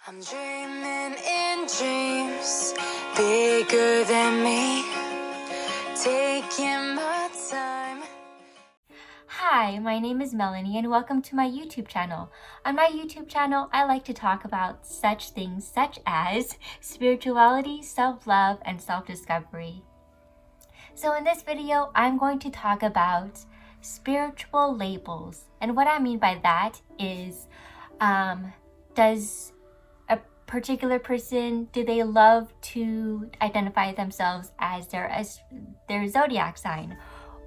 I'm dreaming in dreams bigger than me, taking my time. Hi, my name is Melanie and welcome to my YouTube channel. On my YouTube channel, I like to talk about such things such as spirituality, self-love, and self-discovery. So in this video, I'm going to talk about spiritual labels. And what I mean by that is, does a particular person, do they love to identify themselves as their zodiac sign,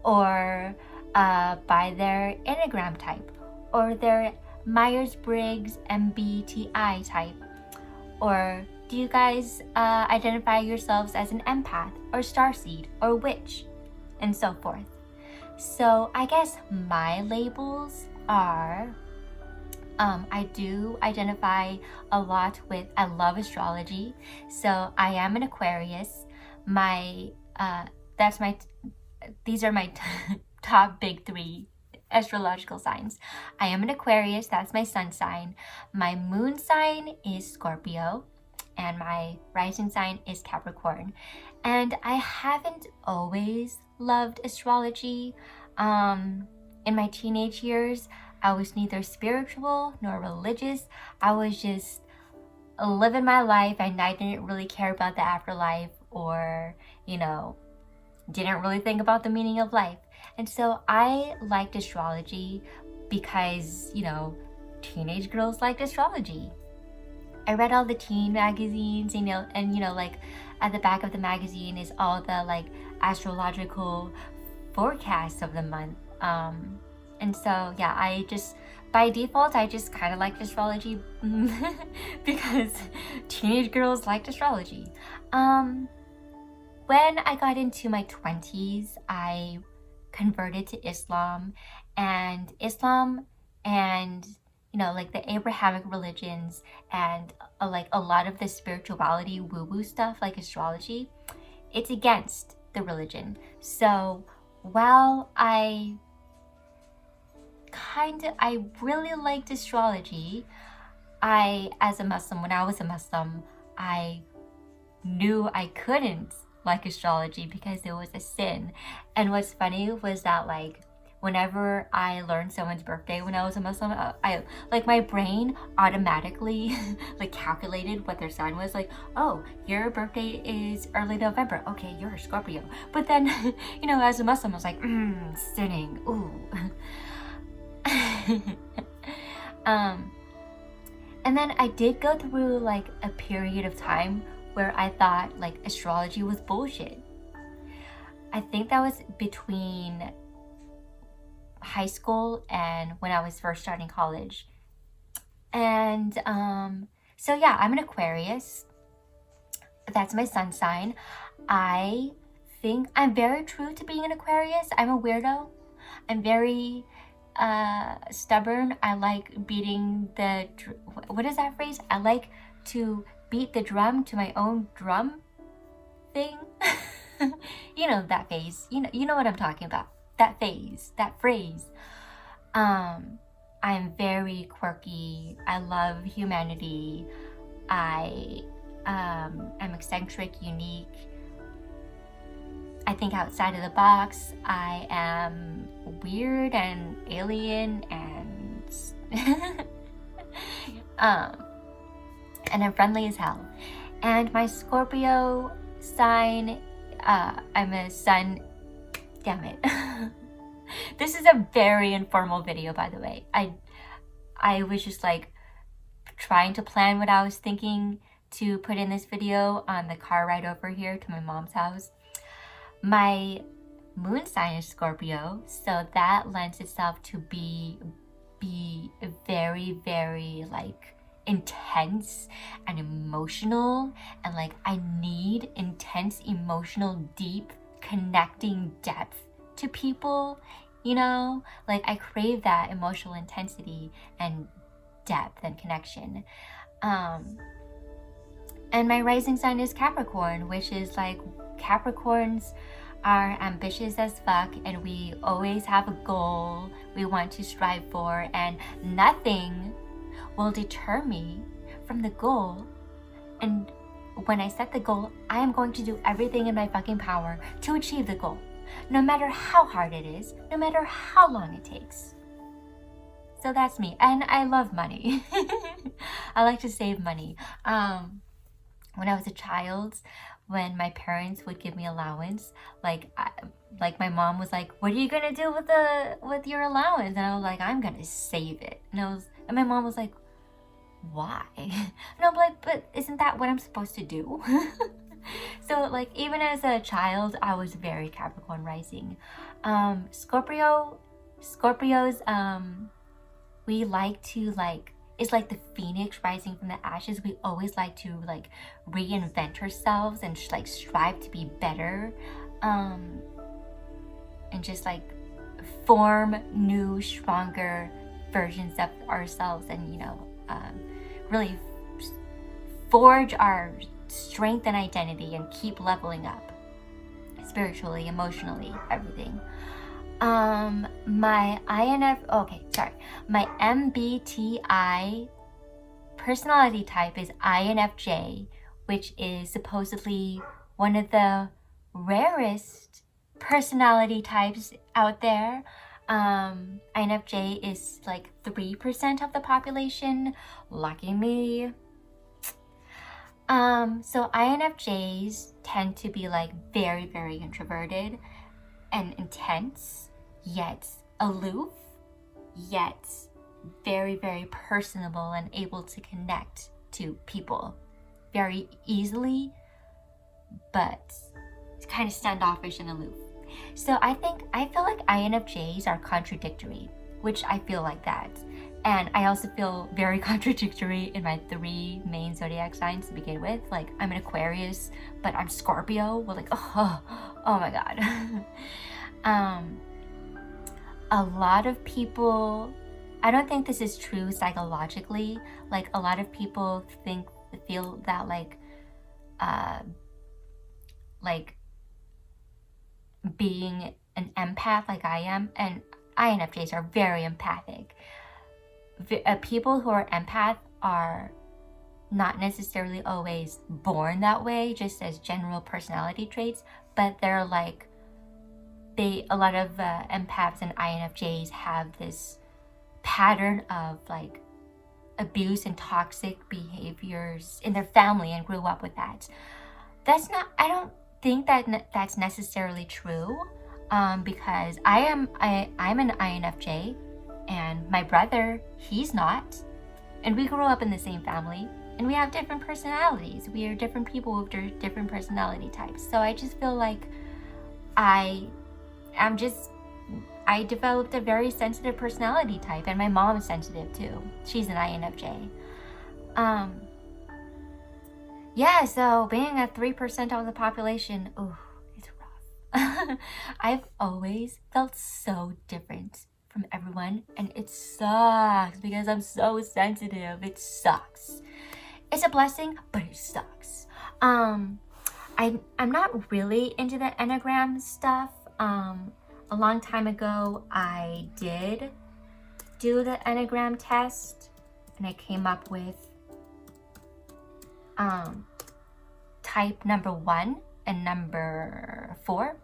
or by their Enneagram type, or their Myers-Briggs MBTI type? Or do you guys identify yourselves as an empath, or starseed, or witch, and so forth? So I guess my labels are, I do identify a lot with, I love astrology. So I am an Aquarius. These are my top big three astrological signs. I am an Aquarius, that's my sun sign. My moon sign is Scorpio, and my rising sign is Capricorn. And I haven't always loved astrology. In my teenage years, I was neither spiritual nor religious. I was just living my life, and I didn't really care about the afterlife, or, didn't really think about the meaning of life. And so I liked astrology because, teenage girls liked astrology. I read all the teen magazines, and like at the back of the magazine is all the like astrological forecasts of the month. And so yeah, by default, I just kind of liked astrology because teenage girls liked astrology. When I got into my 20s, I converted to Islam, and like the Abrahamic religions, and like a lot of the spirituality woo-woo stuff like astrology, it's against the religion. So while I really liked astrology, when I was a Muslim, I knew I couldn't like astrology because it was a sin. And what's funny was that, like, whenever I learned someone's birthday when I was a Muslim, my brain automatically like calculated what their sign was. Like, oh, your birthday is early November. Okay, you're a Scorpio. But then, as a Muslim, I was like, sinning. Ooh. And then I did go through like a period of time where I thought like astrology was bullshit. I think that was between high school and when I was first starting college. And so yeah, I'm an Aquarius. That's my sun sign. I think I'm very true to being an Aquarius. I'm a weirdo. I'm very stubborn. I like beating what is that phrase? I like to beat the drum to my own drum thing. That phase. You know what I'm talking about. That phase, that phrase. I'm very quirky. I love humanity. I'm eccentric, unique. I think outside of the box. I am weird and alien and and I'm friendly as hell. And my Scorpio sign, I'm a sun. Damn it. This is a very informal video, by the way. I was just like trying to plan what I was thinking to put in this video on the car ride over here to my mom's house. My moon sign is Scorpio, so that lends itself to be very, very like intense and emotional, and like I need intense, emotional, deep, connecting depth to people, like I crave that emotional intensity and depth and connection. And my rising sign is Capricorn, which is like Capricorns are ambitious as fuck, and we always have a goal we want to strive for, and nothing will deter me from the goal. And when I set the goal, I am going to do everything in my fucking power to achieve the goal, no matter how hard it is, no matter how long it takes. So that's me. And I love money. I like to save money. When I was a child, when my parents would give me allowance, like my mom was like, "What are you gonna do with your allowance?" And I was like, "I'm gonna save it." And my mom was like, "Why?" And I'm like, "But isn't that what I'm supposed to do?" So like even as a child, I was very Capricorn rising. Scorpios, we like to it's like the phoenix rising from the ashes. We always like to like reinvent ourselves and like strive to be better, and just like form new, stronger versions of ourselves, and really forge our strength and identity and keep leveling up spiritually, emotionally, everything. My MBTI personality type is INFJ, which is supposedly one of the rarest personality types out there. INFJ is like 3% of the population. Lucky me. So INFJs tend to be like very, very introverted and intense, yet aloof, yet very, very personable and able to connect to people very easily, but kind of standoffish and aloof. So I feel like INFJs are contradictory, which I feel like that. And I also feel very contradictory in my 3 main zodiac signs to begin with. Like, I'm an Aquarius, but I'm Scorpio. We're like, oh my God. A lot of people, I don't think this is true psychologically. Like, a lot of people feel that like being an empath like I am, and INFJs are very empathic. People who are empath are not necessarily always born that way, just as general personality traits, but they're like, a lot of empaths and INFJs have this pattern of like abuse and toxic behaviors in their family and grew up with that. I don't think that's necessarily true, because I'm an INFJ, and my brother, he's not, and we grew up in the same family, and we have different personalities. We are different people with different personality types. So I just feel like I developed a very sensitive personality type, and my mom is sensitive too. She's an INFJ. Yeah, so being at 3% of the population, it's rough. I've always felt so different from everyone, and it sucks because I'm so sensitive. It sucks. It's a blessing, but it sucks. I'm not really into the Enneagram stuff. A long time ago, I did do the Enneagram test, and I came up with type number 1 and number 4.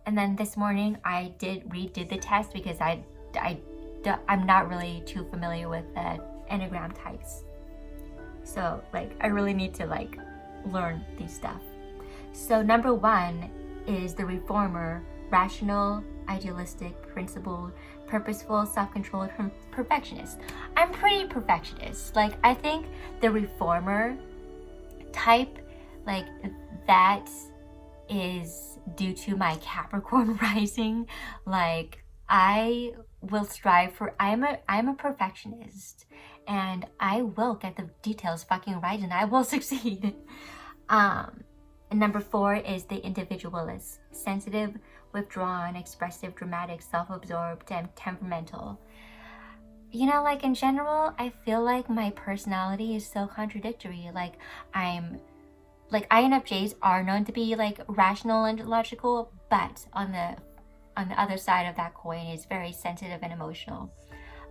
And then this morning I redid the test because I'm not really too familiar with the Enneagram types. So like I really need to like learn these stuff. So number 1 is the reformer, rational, idealistic, principled, purposeful, self-controlled, perfectionist. I'm pretty perfectionist. Like I think the reformer type, like that is due to my Capricorn rising. Like I will strive for, I'm a perfectionist, and I will get the details fucking right, and I will succeed. And number 4 is the individualist, sensitive, withdrawn, expressive, dramatic, self-absorbed, and temperamental. You know, like in general, I feel like my personality is so contradictory. Like INFJs are known to be like rational and logical, but on the other side of that coin is very sensitive and emotional.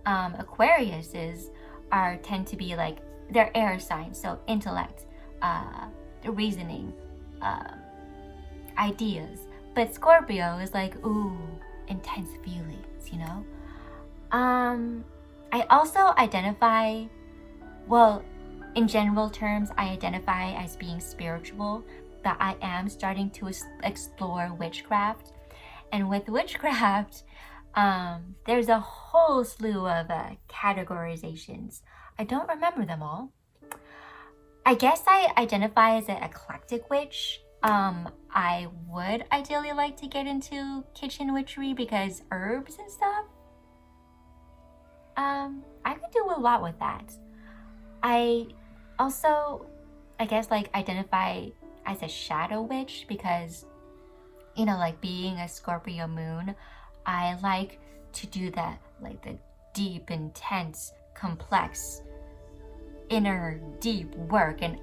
Aquariuses tend to be like, they're air signs, so intellect, reasoning, ideas. But Scorpio is like, ooh, intense feelings, you know? I also identify, well, in general terms, I identify as being spiritual, but I am starting to explore witchcraft. And with witchcraft, there's a whole slew of categorizations. I don't remember them all. I guess I identify as an eclectic witch. I would ideally like to get into kitchen witchery because herbs and stuff. I could do a lot with that. I also, I guess, like, identify as a shadow witch because, you know, like, being a Scorpio moon, I like to do that, like, the deep, intense, complex, inner, deep work. And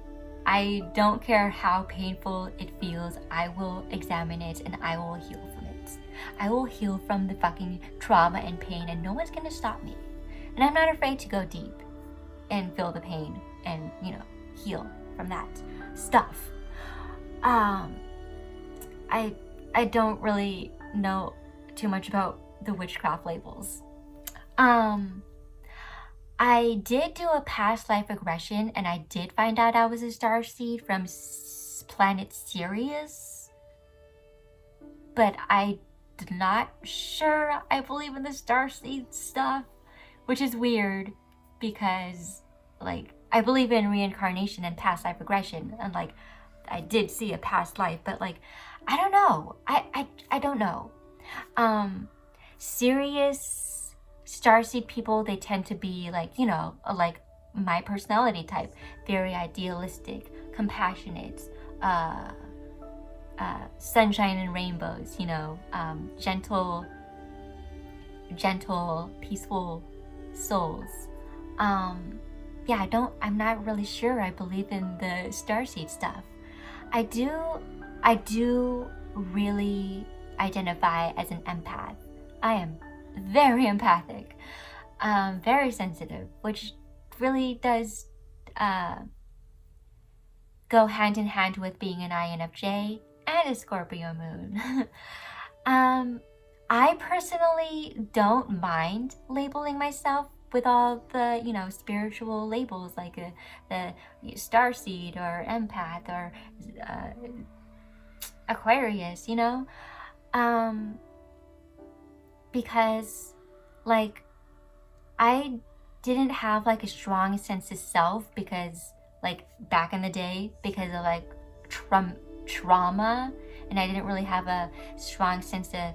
I don't care how painful it feels, I will examine it and I will heal from it. I will heal from the fucking trauma and pain, and no one's gonna stop me. And I'm not afraid to go deep and feel the pain and, you know, heal from that stuff. I don't really know too much about the witchcraft labels. I did do a past life regression, and I did find out I was a starseed from planet Sirius. But I'm not sure I believe in the starseed stuff, which is weird because, like, I believe in reincarnation and past life regression, and, like, I did see a past life, but, like, I don't know. I don't know. Serious starseed people, they tend to be, like, you know, like my personality type, very idealistic, compassionate, sunshine and rainbows, you know, gentle, peaceful souls. Yeah, I'm not really sure I believe in the starseed stuff. I do really identify as an empath. I am very empathic, very sensitive, which really does go hand in hand with being an INFJ and a Scorpio moon. I personally don't mind labeling myself with all the, you know, spiritual labels like the Starseed or Empath or Aquarius, you know? Because, like, I didn't have, like, a strong sense of self because, like, back in the day, because of, like, trauma, and I didn't really have a strong sense of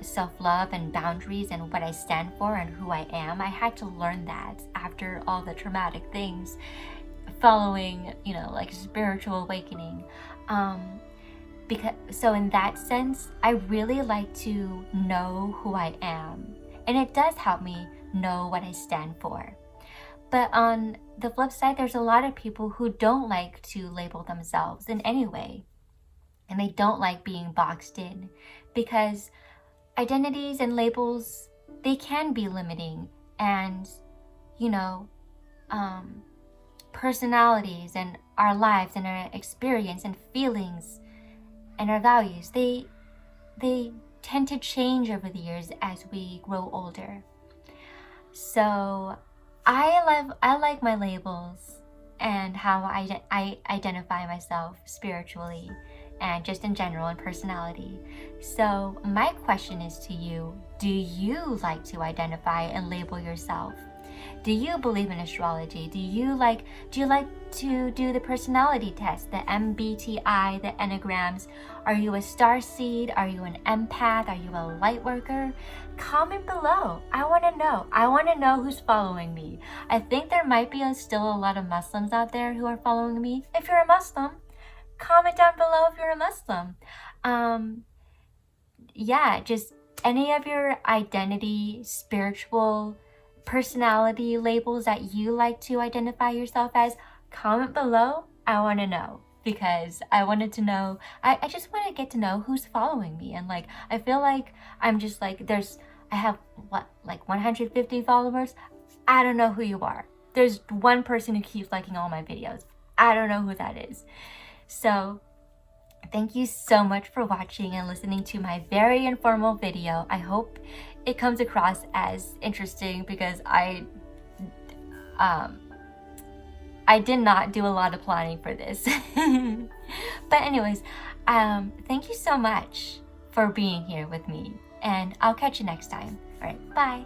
self-love and boundaries and what I stand for and who I am. I had to learn that after all the traumatic things following, you know, like, spiritual awakening. So in that sense, I really like to know who I am, and it does help me know what I stand for. But on the flip side, there's a lot of people who don't like to label themselves in any way, and they don't like being boxed in, because identities and labels, they can be limiting, and, you know, personalities and our lives and our experience and feelings and our values, they tend to change over the years as we grow older. So I like my labels and how I identify myself spiritually and just in general and personality. So my question is to you, do you like to identify and label yourself? Do you believe in astrology? Do you like to do the personality test, the MBTI, the enneagrams? Are you a starseed? Are you an empath? Are you a light worker? Comment below. I want to know. I want to know who's following me. I think there might be still a lot of Muslims out there who are following me. If you're a Muslim, comment down below if you're a Muslim. Yeah, just any of your identity, spiritual, personality labels that you like to identify yourself as, comment below. I want to know, because I wanted to know, I just want to get to know who's following me. And, like, I feel like I'm just like, I have 150 followers. I don't know who you are. there's one person who keeps liking all my videos. I don't know who that is. So thank you so much for watching and listening to my very informal video. I hope it comes across as interesting because I did not do a lot of planning for this. But anyways, thank you so much for being here with me, and I'll catch you next time. All right, bye.